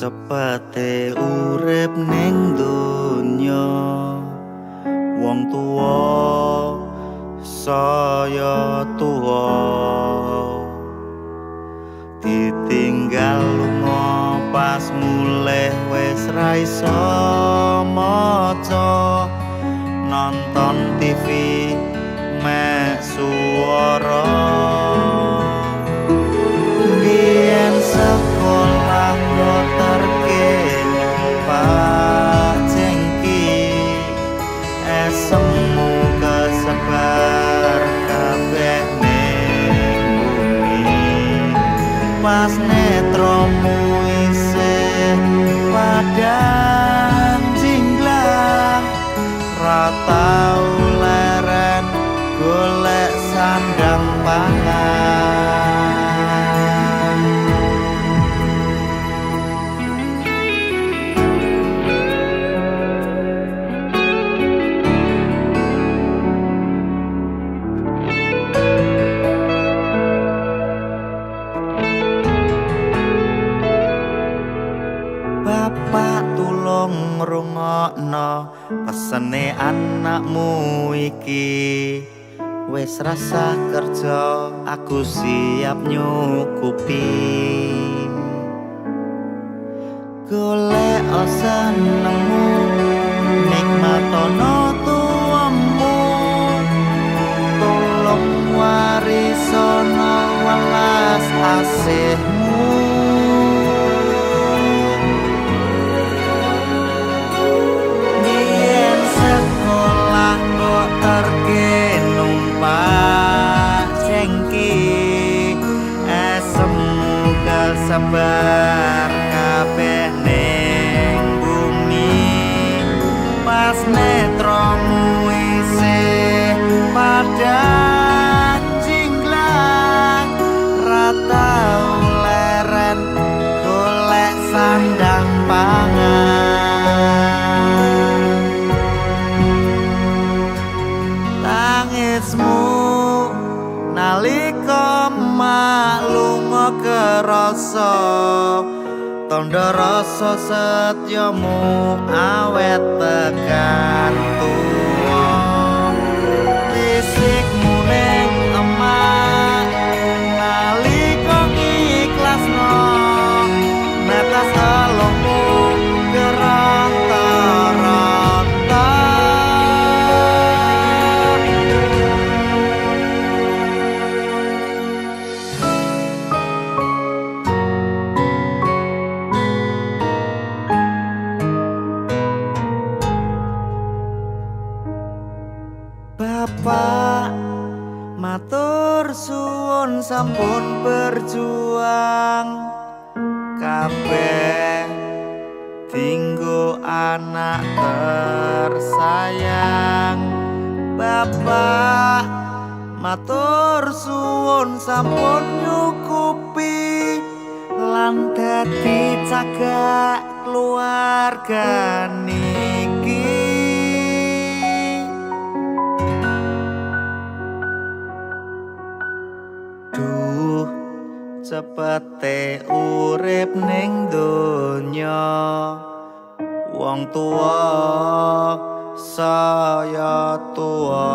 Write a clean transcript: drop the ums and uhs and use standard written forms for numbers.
Cepete urip ning donya wong tuwa saya tuwa ditinggal lunga pas mulih wis ra iso maca nonton TV mek swara biyen sekolah terke numpak jengki esemu kesebar kabeh ning bumi pas netromu isih padang jinglang ra tau leren golek sandang pangan. Bapak tulung ngrungokno pesene anakmu iki wis rasa kerja aku siap nyukupi golek senengmu nikmatono tuamu tulung warisono welas asihmu terke numpak jengki esemu kesebar kabeh ning bumi pas netromu isih padang jinglang ra tau leren golek sandang pangan. Nalika mak lunga kerasa tandha rasa setyamu awet tekan tuwa fisikmu ning emak nalika ikhlasno netes alungmu geranta-ranta. Bapak matur suwun sampun berjuang kabeh dinggo anak tersayang. Bapak matur suwun sampun nyukupi lan dadi cagak keluarga niki. Cepete urip ning donya wong tuwa saya tuwa.